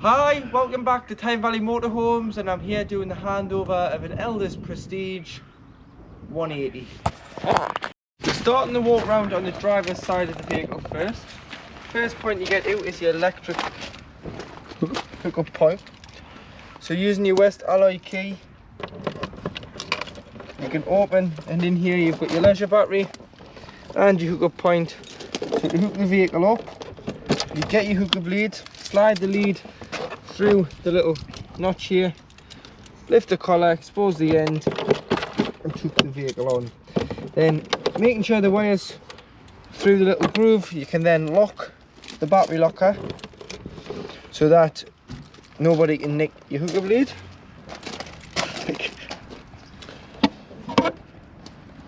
Hi, welcome back to Tyne Valley Motorhomes, and I'm here doing the handover of an Elddis Prestige 180. We're starting the walk round on the driver's side of the vehicle first. First point you get out is your electric hookup point. So using your West alloy key, you can open, and in here you've got your leisure battery and your hookup point. So to hook the vehicle up, you get your hookup lead, slide the lead through the little notch here, lift the collar, expose the end and hook the vehicle on. Then making sure the wires through the little groove, you can then lock the battery locker so that nobody can nick your hookup lead.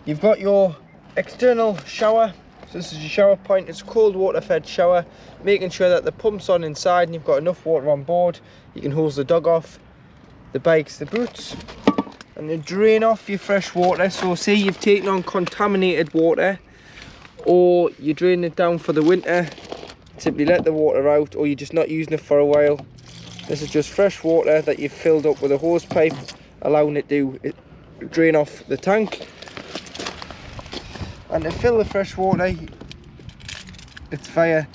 You've got your external shower. So this is your shower point. It's a cold water fed shower, making sure that the pump's on inside and you've got enough water on board. You can hose the dog off, the bikes, the boots, and then drain off your fresh water. So say you've taken on contaminated water, or you drain it down for the winter, simply let the water out, or you're just not using it for a while. This is just fresh water that you've filled up with a hose pipe, allowing it to drain off the tank. And to fill the fresh water, it's via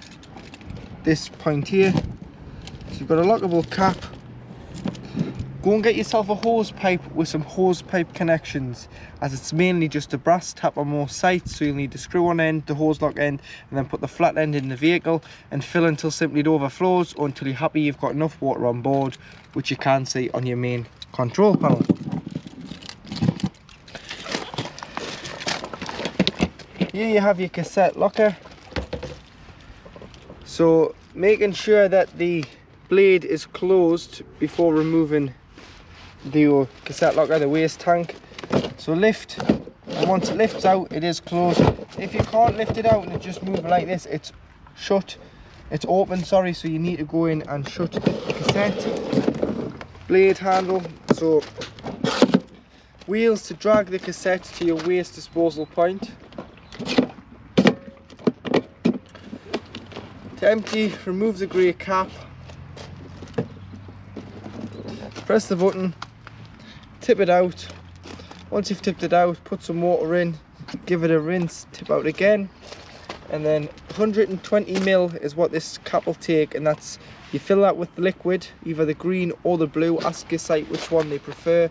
this point here. So you've got a lockable cap. Go and get yourself a hose pipe with some hose pipe connections, as it's mainly just a brass tap on most sites. So you'll need the screw on end, the hose lock end, and then put the flat end in the vehicle and fill until simply it overflows, or until you're happy you've got enough water on board, which you can see on your main control panel. Here you have your cassette locker. So making sure that the blade is closed before removing the cassette locker, the waste tank. So lift, and once it lifts out, it is closed. If you can't lift it out and it just moves like this, it's shut, it's open, sorry, so you need to go in and shut the cassette. Blade handle, so wheels to drag the cassette to your waste disposal point. To empty, remove the grey cap, press the button, tip it out. Once you've tipped it out, put some water in, give it a rinse, tip out again, and then 120ml is what this cap will take, and that's, you fill that with the liquid, either the green or the blue. Ask your site which one they prefer,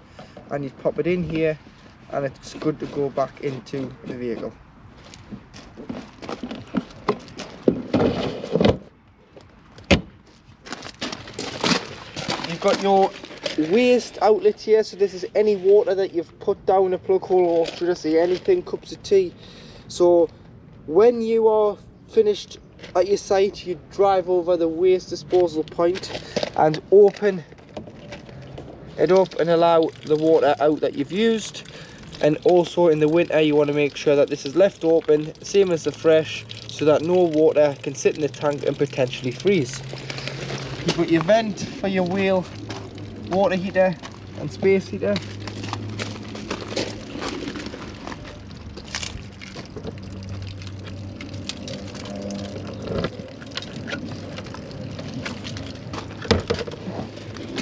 and you pop it in here and it's good to go back into the vehicle. You've got your waste outlet here, so this is any water that you've put down a plug hole, or should I say anything, cups of tea. So when you are finished at your site, you drive over the waste disposal point and open it up and allow the water out that you've used. And also in the winter you want to make sure that this is left open, same as the fresh, so that no water can sit in the tank and potentially freeze. You've got your vent for your wheel water heater and space heater.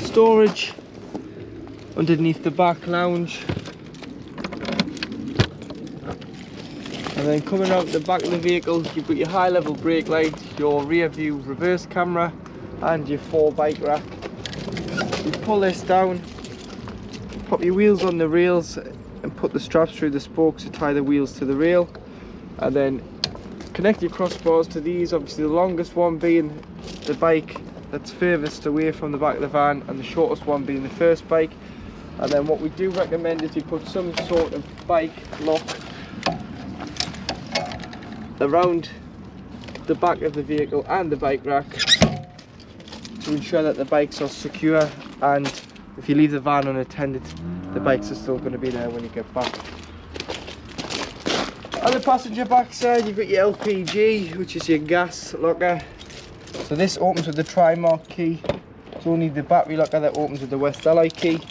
Storage underneath the back lounge. And then coming out the back of the vehicle, you've got your high level brake light, your rear view reverse camera, and your 4 bike rack. You pull this down, pop your wheels on the rails and put the straps through the spokes to tie the wheels to the rail, and then connect your crossbars to these, obviously the longest one being the bike that's furthest away from the back of the van, and the shortest one being the first bike. And then what we do recommend is you put some sort of bike lock around the back of the vehicle and the bike rack to ensure that the bikes are secure, and if you leave the van unattended, the bikes are still going to be there when you get back. On the passenger backside, you've got your LPG, which is your gas locker. So this opens with the Trimark key. It's only the battery locker that opens with the West alloy key.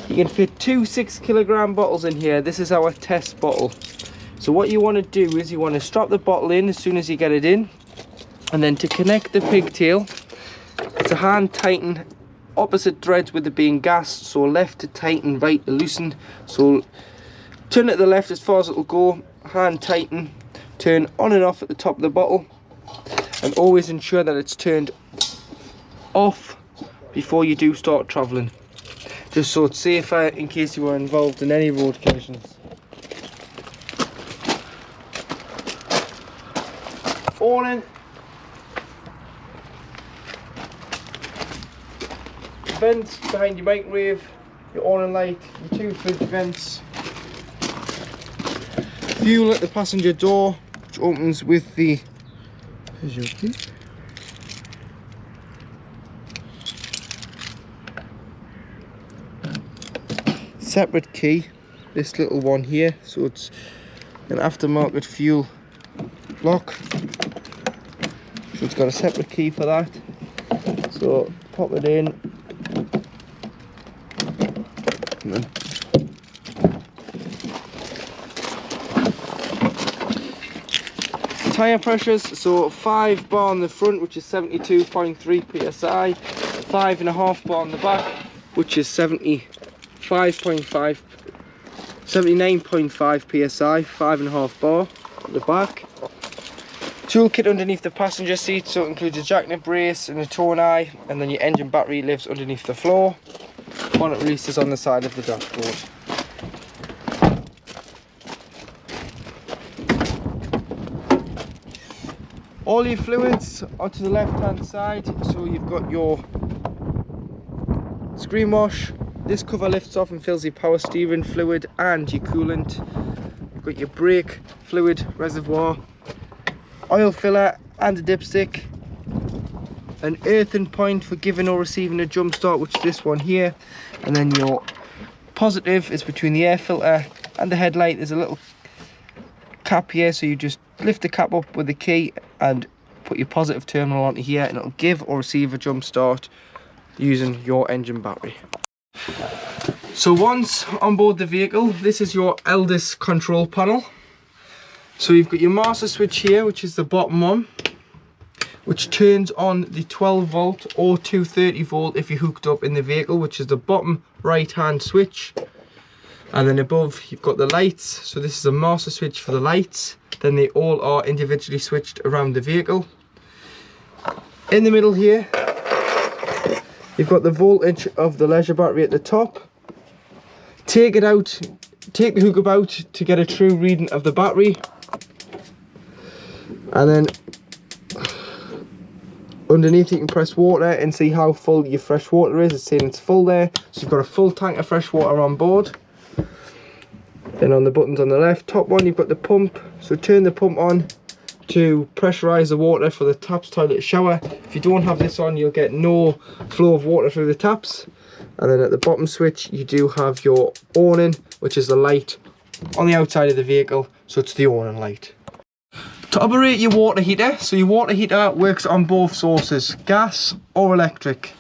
You can fit 2 6kg bottles in here. This is our test bottle. So what you want to do is you want to strap the bottle in as soon as you get it in, and then to connect the pigtail, It's a hand tighten, opposite threads with it being gas, so left to tighten, right to loosen. So turn it to the left as far as it will go, hand tighten, turn on and off at the top of the bottle, and always ensure that it's turned off before you do start travelling, just so it's safer in case you were involved in any road collisions. Awning, vents behind your microwave, your awning light, your 2 fridge vents, fuel at the passenger door, which opens with the, here's your key, separate key, this little one here, so it's an aftermarket fuel lock, so it's got a separate key for that. So pop it in, and then tyre pressures, so 5 bar on the front, which is 72.3 psi, 5.5 bar on the back, which is 79.5 psi, 5.5 bar at the back. Toolkit underneath the passenger seat, so it includes a jackknip brace and a towing eye, and then your engine battery lives underneath the floor. Bonnet release is on the side of the dashboard. All your fluids are to the left hand side, so you've got your screen wash, this cover lifts off and fills your power steering fluid and your coolant. You've got your brake fluid reservoir, oil filler and a dipstick, an earthing point for giving or receiving a jump start, which is this one here, and then your positive is between the air filter and the headlight. There's a little cap here, so you just lift the cap up with the key and put your positive terminal onto here, and it'll give or receive a jump start using your engine battery. So once on board the vehicle, this is your Elddis control panel. So you've got your master switch here, which is the bottom one, which turns on the 12 volt or 230 volt if you're hooked up in the vehicle, which is the bottom right hand switch. And then above you've got the lights, so this is a master switch for the lights, then they all are individually switched around the vehicle. In the middle here you've got the voltage of the leisure battery at the top. Take it out, take the hook out to get a true reading of the battery, and then underneath you can press water and see how full your fresh water is. It's saying it's full there, so you've got a full tank of fresh water on board. Then on the buttons on the left top one, you've got the pump, so turn the pump on to pressurize the water for the taps, toilet, shower. If you don't have this on, you'll get no flow of water through the taps. And then at the bottom switch you do have your awning, which is the light on the outside of the vehicle, so it's the awning light. To operate your water heater, so your water heater works on both sources, gas or electric.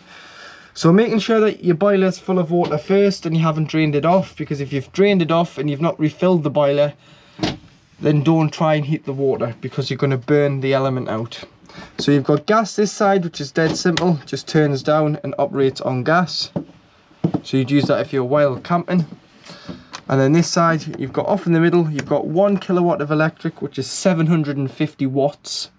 So making sure that your boiler is full of water first and you haven't drained it off, because if you've drained it off and you've not refilled the boiler, then don't try and heat the water, because you're going to burn the element out. So you've got gas this side, which is dead simple, just turns down and operates on gas. So you'd use that if you're wild camping. And then this side you've got, off in the middle, you've got 1 kilowatt of electric, which is 750 watts.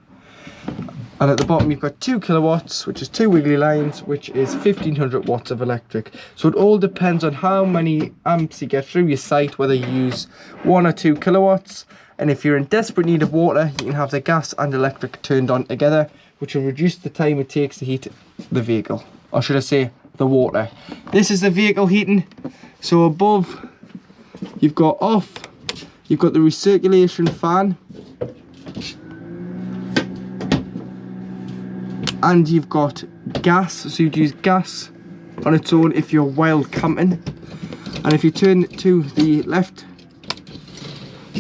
And at the bottom you've got 2 kilowatts, which is 2 wiggly lines, which is 1500 watts of electric. So it all depends on how many amps you get through your site, whether you use 1 or 2 kilowatts. And if you're in desperate need of water, you can have the gas and electric turned on together, which will reduce the time it takes to heat the vehicle, or should I say the water. This is the vehicle heating. So above you've got off, you've got the recirculation fan, and you've got gas, so you'd use gas on its own if you're wild camping. And if you turn to the left,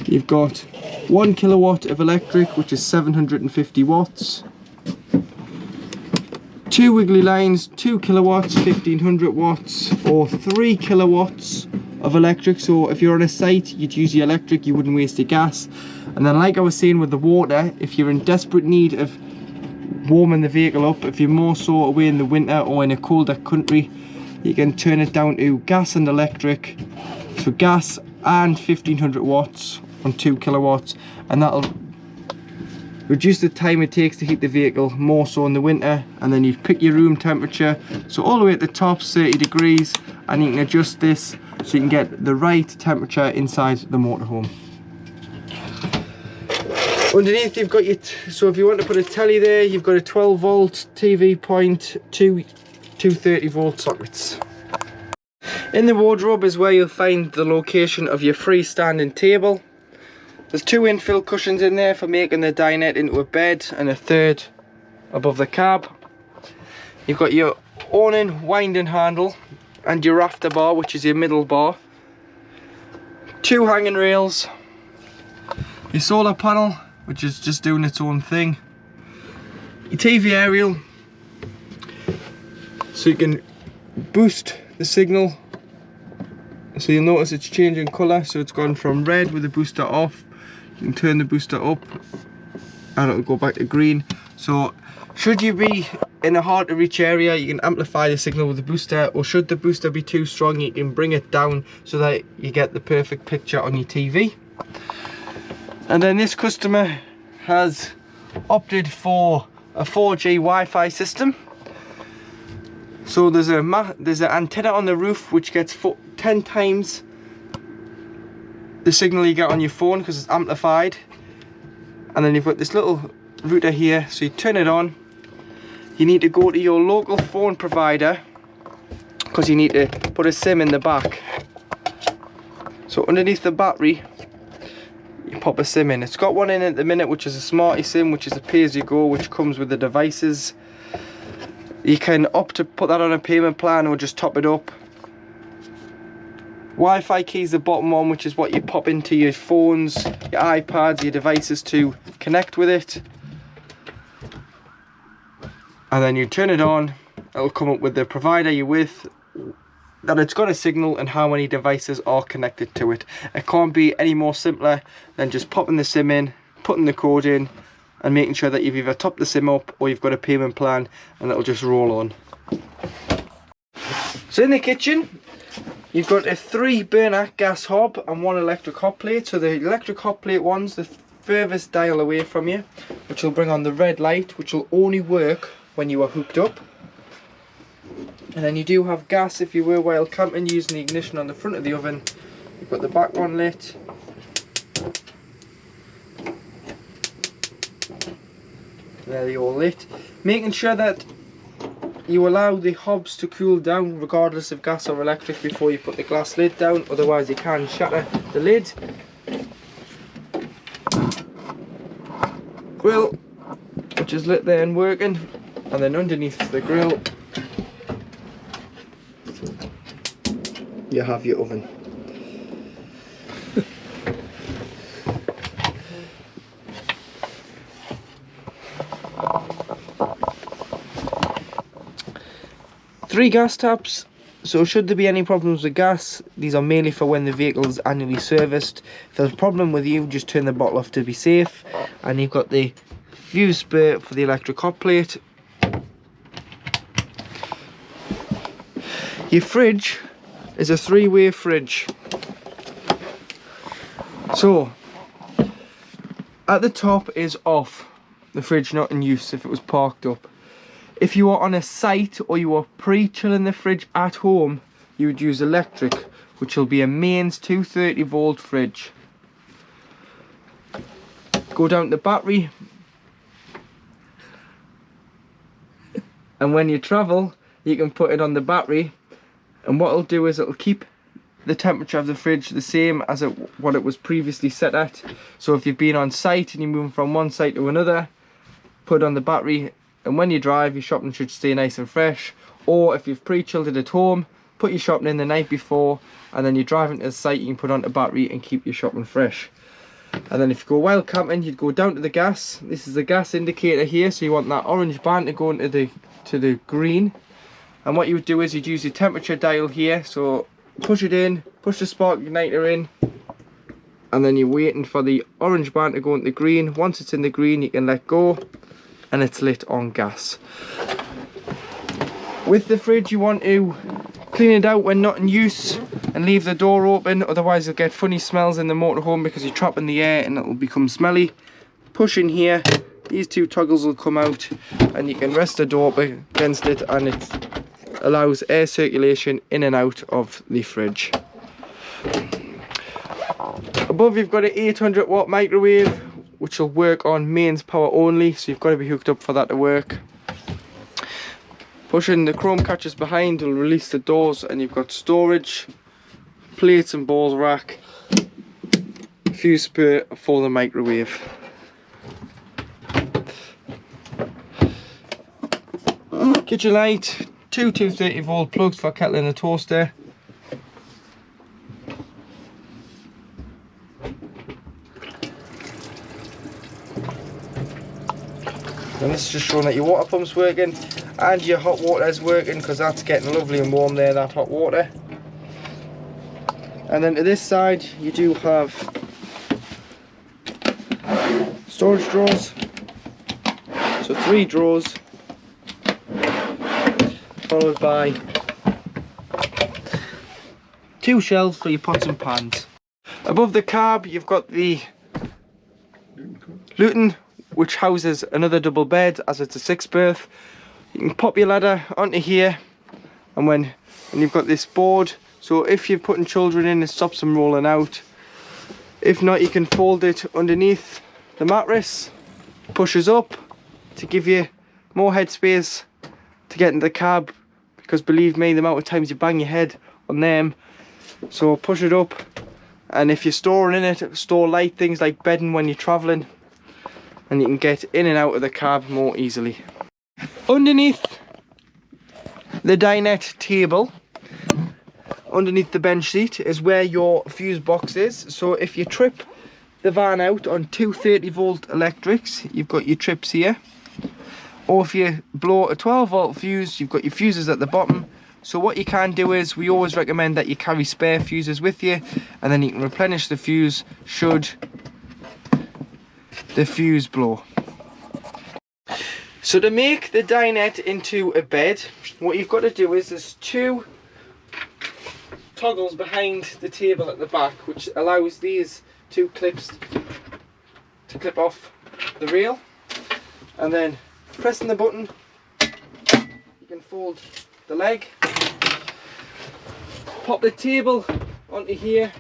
you've got 1 kilowatt of electric, which is 750 watts, 2 wiggly lines, 2 kilowatts, 1500 watts, or 3 kilowatts of electric. So if you're on a site, you'd use the electric, you wouldn't waste your gas. And then, like I was saying with the water, if you're in desperate need of warming the vehicle up. If you're more so away in the winter or in a colder country, you can turn it down to gas and electric. So gas and 1500 watts on 2 kilowatts, and that'll reduce the time it takes to heat the vehicle more so in the winter. And then you pick your room temperature, so all the way at the top 30 degrees, and you can adjust this so you can get the right temperature inside the motorhome. Underneath you've got your, so if you want to put a telly there, you've got a 12 volt TV point, two 30 volt sockets. In the wardrobe is where you'll find the location of your freestanding table. There's 2 infill cushions in there for making the dinette into a bed, and a third above the cab. You've got your awning winding handle and your rafter bar, which is your middle bar. 2 hanging rails. Your solar panel, which is just doing its own thing. Your TV aerial, so you can boost the signal. So you'll notice it's changing colour, so it's gone from red with the booster off. You can turn the booster up and it'll go back to green. So should you be in a hard to reach area, you can amplify the signal with the booster, or should the booster be too strong, you can bring it down so that you get the perfect picture on your TV. And then this customer has opted for a 4G Wi-Fi system. So there's an antenna on the roof which gets 10 times the signal you get on your phone because it's amplified. And then you've got this little router here, so you turn it on. You need to go to your local phone provider because you need to put a SIM in the back. So underneath the battery you pop a SIM in. It's got one in at the minute which is a Smarty SIM, which is a pay-as-you-go, which comes with the devices. You can opt to put that on a payment plan or just top it up. Wi-Fi key is the bottom one, which is what you pop into your phones, your iPads, your devices to connect with it. And then you turn it on, it'll come up with the provider you're with, that it's got a signal and how many devices are connected to it. It can't be any more simpler than just popping the SIM in, putting the code in, and making sure that you've either topped the SIM up or you've got a payment plan, and it'll just roll on. So in the kitchen you've got a 3 burner gas hob and 1 electric hot plate. So the electric hot plate one's the furthest dial away from you, which will bring on the red light, which will only work when you are hooked up. And then you do have gas if you were while camping using the ignition on the front of the oven. You've got the back one lit. There they all lit. Making sure that you allow the hobs to cool down regardless of gas or electric before you put the glass lid down, otherwise you can shatter the lid. Grill, which is lit there and working, and then underneath the grill you have your oven. Three gas taps, so should there be any problems with gas, these are mainly for when the vehicle is annually serviced. If there's a problem with you, just turn the bottle off to be safe. And you've got the fuse spur for the electric hot plate. Your fridge is a 3-way fridge. So at the top is off, the fridge not in use if it was parked up. If you are on a site or you are pre-chilling the fridge at home, you would use electric, which will be a mains 230 volt fridge. Go down to the battery, and when you travel you can put it on the battery, and what it'll do is it'll keep the temperature of the fridge the same as what it was previously set at. So if you've been on site and you're moving from one site to another, put it on the battery, and when you drive, your shopping should stay nice and fresh. Or if you've pre-chilled it at home, put your shopping in the night before, and then you're driving to the site, you can put on the battery and keep your shopping fresh. And then if you go wild camping, you'd go down to the gas. This is the gas indicator here, so you want that orange band to go into the green. And what you would do is you'd use your temperature dial here, so push it in, push the spark igniter in, and then you're waiting for the orange band to go into the green. Once it's in the green, you can let go, and it's lit on gas. With the fridge, you want to clean it out when not in use and leave the door open, otherwise you'll get funny smells in the motorhome because you're trapping the air and it will become smelly. Push in here, these two toggles will come out and you can rest the door up against it, and it allows air circulation in and out of the fridge. Above you've got an 800 watt microwave which will work on mains power only, so you've got to be hooked up for that to work. Pushing the chrome catches behind will release the doors, and you've got storage, plates and balls rack, fuse spur for the microwave. Kitchen light, two 230 volt plugs for kettle and a toaster. And this is just showing that your water pump's working and your hot water is working, because that's getting lovely and warm there, that hot water. And then to this side you do have storage drawers, so 3 drawers, followed by 2 shelves for your pots and pans. Above the carb you've got the luton, which houses another double bed as it's a 6-berth. You can pop your ladder onto here, and you've got this board, so if you're putting children in, it stops them rolling out. If not, you can fold it underneath the mattress, pushes up to give you more headspace to get into the cab, because believe me, the amount of times you bang your head on them. So push it up, and if you're storing in it, store light things like bedding when you're travelling, and you can get in and out of the cab more easily. Underneath the dinette table, underneath the bench seat, is where your fuse box is. So if you trip the van out on 230 volt electrics, you've got your trips here. Or if you blow a 12 volt fuse, you've got your fuses at the bottom. So what you can do is, we always recommend that you carry spare fuses with you, and then you can replenish the fuse should the fuse blow. So to make the dinette into a bed, what you've got to do is, there's 2 toggles behind the table at the back, which allows these 2 clips to clip off the rail, and then pressing the button you can fold the leg, pop the table onto here,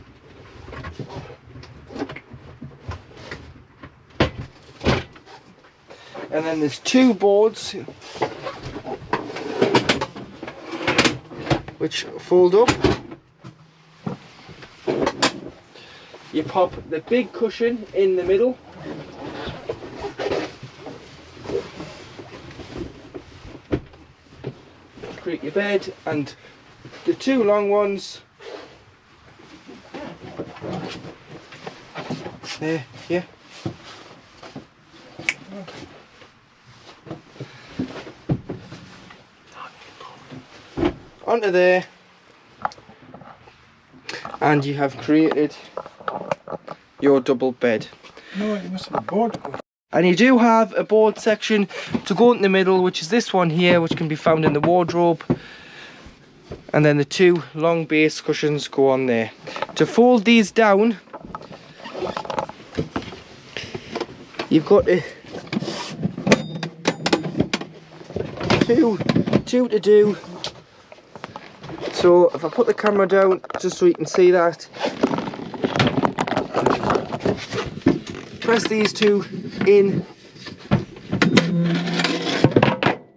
and then there's 2 boards which fold up. You pop the big cushion in the middle, create your bed, and the 2 long ones there, yeah. Onto there, and you have created your double bed. No, it must have a board. And you do have a board section to go in the middle, which is this one here, which can be found in the wardrobe, and then the 2 long base cushions go on there. To fold these down, you've got two to do. So if I put the camera down just so you can see that, press these 2 in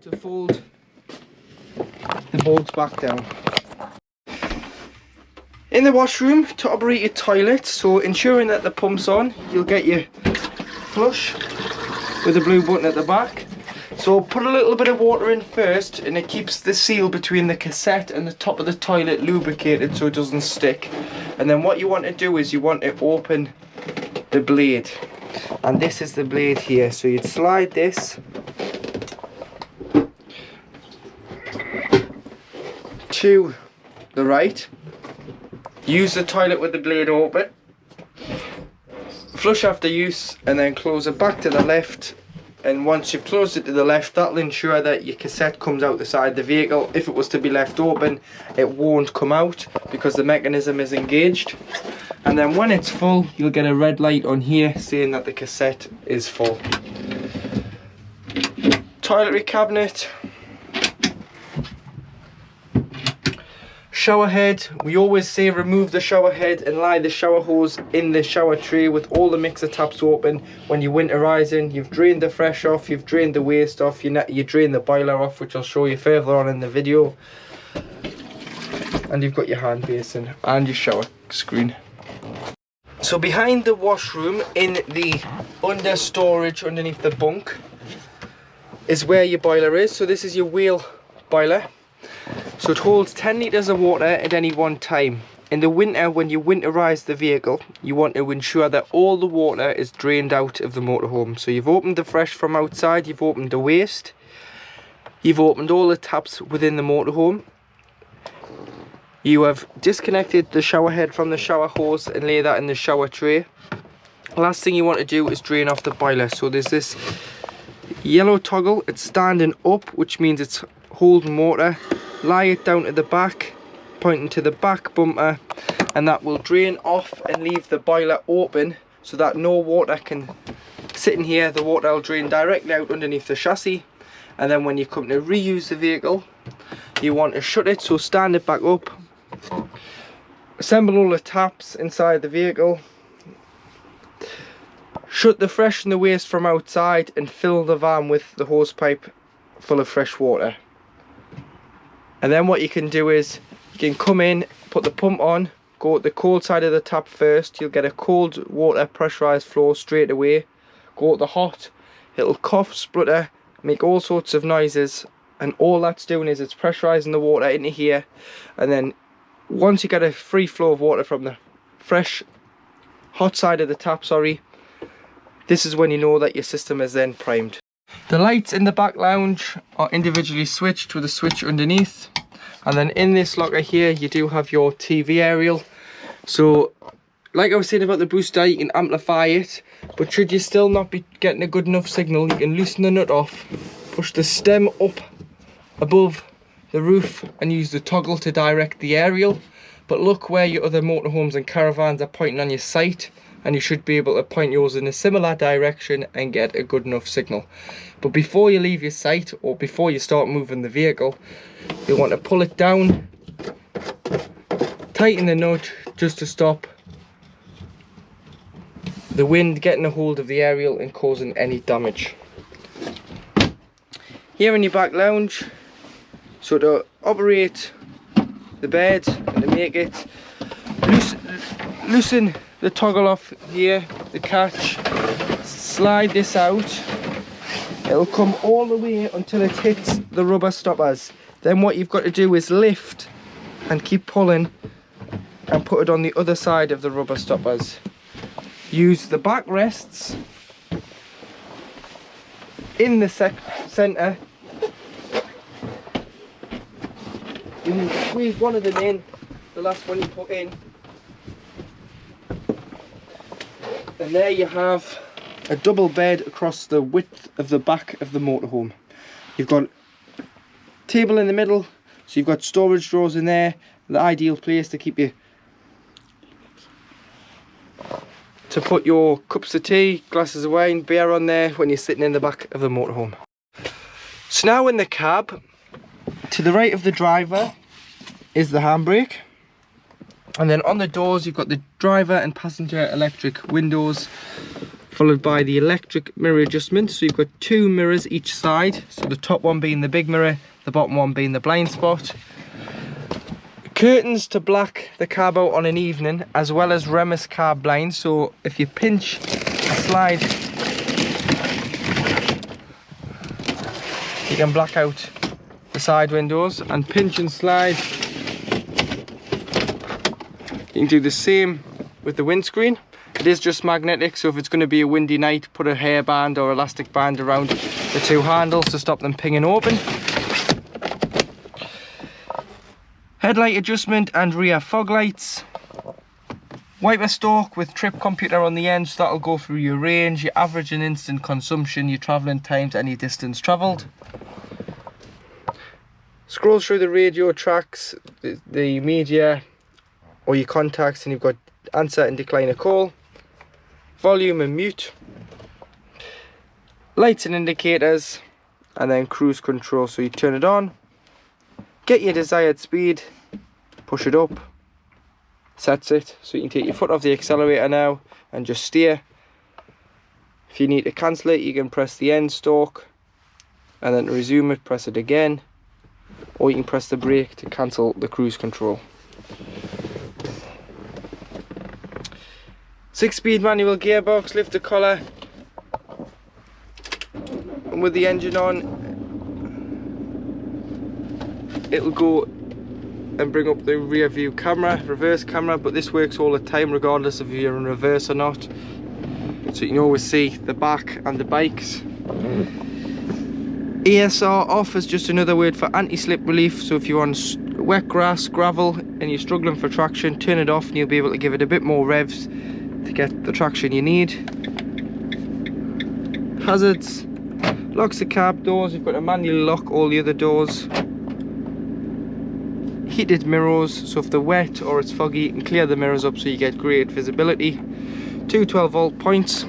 to fold the boards back down. In the washroom, to operate your toilet, so ensuring that the pump's on, you'll get your flush with the blue button at the back. So put a little bit of water in first, and it keeps the seal between the cassette and the top of the toilet lubricated so it doesn't stick. And then what you want to do is you want to open the blade, and this is the blade here. So you'd slide this to the right, use the toilet with the blade open, flush after use, and then close it back to the left and once you've closed it to the left, that'll ensure that your cassette comes out the side of the vehicle. If it was to be left open, it won't come out because the mechanism is engaged. And then when it's full, you'll get a red light on here saying that the cassette is full. Toiletry cabinet. Shower head. We always say remove the shower head and lie the shower hose in the shower tray with all the mixer taps open. When you're winterizing, you've drained the fresh off, you've drained the waste off, you drain the boiler off, which I'll show you further on in the video. And you've got your hand basin and your shower screen. So behind the washroom in the under storage underneath the bunk is where your boiler is. So this is your wheel boiler. So it holds 10 litres of water at any one time. In the winter, when you winterize the vehicle, you want to ensure that all the water is drained out of the motorhome. So you've opened the fresh from outside, you've opened the waste, you've opened all the taps within the motorhome. You have disconnected the shower head from the shower hose and lay that in the shower tray. Last thing you want to do is drain off the boiler. So there's this yellow toggle, it's standing up, which means it's holding water. Lie it down to the back, pointing to the back bumper, and that will drain off and leave the boiler open so that no water can sit in here. The water will drain directly out underneath the chassis, and then when you come to reuse the vehicle, you want to shut it, so stand it back up, assemble all the taps inside the vehicle, shut the fresh and the waste from outside, and fill the van with the hose pipe full of fresh water. And then what you can do is you can come in, put the pump on, go at the cold side of the tap first. You'll get a cold water pressurized flow straight away. Go at the hot, it'll cough, splutter, make all sorts of noises, and all that's doing is it's pressurizing the water into here. And then once you get a free flow of water from the fresh hot side of the tap, this is when you know that your system is then primed. The lights in the back lounge are individually switched with a switch underneath, and then in this locker here you do have your TV aerial. So like I was saying about the booster, you can amplify it, but should you still not be getting a good enough signal, you can loosen the nut off, push the stem up above the roof and use the toggle to direct the aerial. But look where your other motorhomes and caravans are pointing on your site, and you should be able to point yours in a similar direction and get a good enough signal. But before you leave your site, or before you start moving the vehicle, you want to pull it down, tighten the nut just to stop the wind getting a hold of the aerial and causing any damage. Here in your back lounge, so to operate the bed and to make it, loosen the toggle off here, the catch, slide this out, it'll come all the way until it hits the rubber stoppers. Then what you've got to do is lift and keep pulling and put it on the other side of the rubber stoppers. Use the backrests in the centre. You can squeeze one of them in, the last one you put in. And there you have a double bed across the width of the back of the motorhome. You've got a table in the middle, so you've got storage drawers in there, the ideal place to keep put your cups of tea, glasses of wine, beer on there when you're sitting in the back of the motorhome. So now in the cab, to the right of the driver is the handbrake. And then on the doors you've got the driver and passenger electric windows, followed by the electric mirror adjustment. So you've got two mirrors each side, so the top one being the big mirror, the bottom one being the blind spot. Curtains to black the cab out on an evening, as well as Remus car blinds, so if you pinch and slide you can black out the side windows, and pinch and slide you can do the same with the windscreen. It is just magnetic, so if it's going to be a windy night, put a hairband or elastic band around the two handles to stop them pinging open. Headlight adjustment and rear fog lights. Wiper stalk with trip computer on the end, so that'll go through your range, your average and instant consumption, your travelling times, any distance travelled. Scrolls through the radio tracks, the media or your contacts, and you've got answer and decline a call, volume and mute, lights and indicators, and then cruise control. So you turn it on, get your desired speed, push it up, sets it, so you can take your foot off the accelerator now and just steer. If you need to cancel it, you can press the end stalk, and then to resume it, press it again, or you can press the brake to cancel the cruise control. 6-speed manual gearbox, lift the collar, and with the engine on, it'll go and bring up the rear view camera, reverse camera, but this works all the time regardless of if you're in reverse or not, so you can always see the back and the bikes. ESR off is just another word for anti-slip relief, so if you're on wet grass, gravel and you're struggling for traction, turn it off and you'll be able to give it a bit more revs to get the traction you need. Hazards, locks the cab doors, you've got to manually lock all the other doors. Heated mirrors, so if they're wet or it's foggy, you can clear the mirrors up so you get great visibility. 2 12-volt points.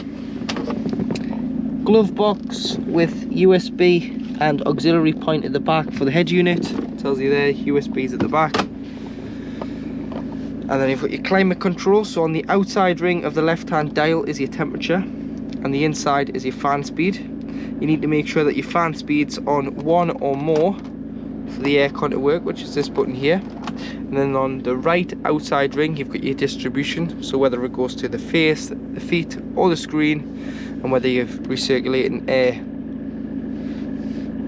Glove box with USB and auxiliary point at the back for the head unit. It tells you there, USB's at the back. And then you've got your climate control, so on the outside ring of the left hand dial is your temperature and the inside is your fan speed. You need to make sure that your fan speed's on 1 or more for the aircon to work, which is this button here. And then on the right outside ring you've got your distribution, so whether it goes to the face, the feet or the screen, and whether you're recirculating air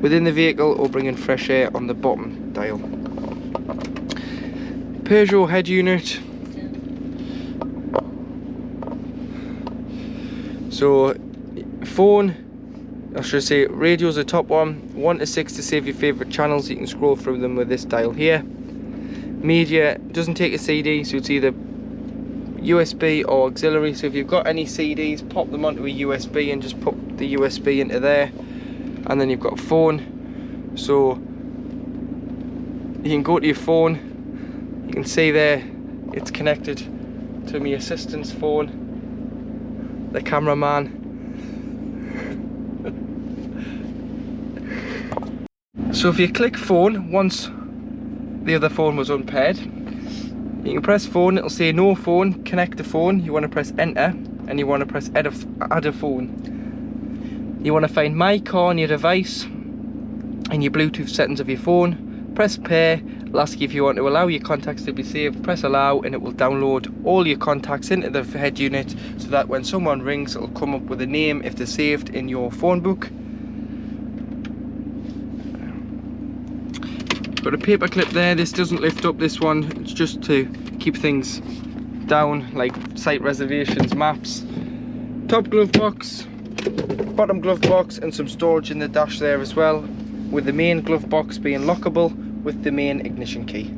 within the vehicle or bringing fresh air on the bottom dial. Peugeot head unit. So phone, I should say radio's the top one. 1 to 6 to save your favourite channels, you can scroll through them with this dial here. Media doesn't take a CD, so it's either USB or auxiliary, so if you've got any CDs, pop them onto a USB and just put the USB into there. And then you've got a phone, so you can go to your phone, you can see there it's connected to my assistant's phone, the cameraman. So if you click phone, once the other phone was unpaired, you can press phone, it'll say no phone, connect the phone, you want to press enter, and you want to press add a phone. You want to find my car on your device and your Bluetooth settings of your phone, press pair, it'll ask you if you want to allow your contacts to be saved, press allow, and it will download all your contacts into the head unit so that when someone rings it'll come up with a name if they're saved in your phone book. Got a paper clip there, this doesn't lift up, this one, it's just to keep things down like site reservations, maps. Top glove box, bottom glove box, and some storage in the dash there as well, with the main glove box being lockable with the main ignition key.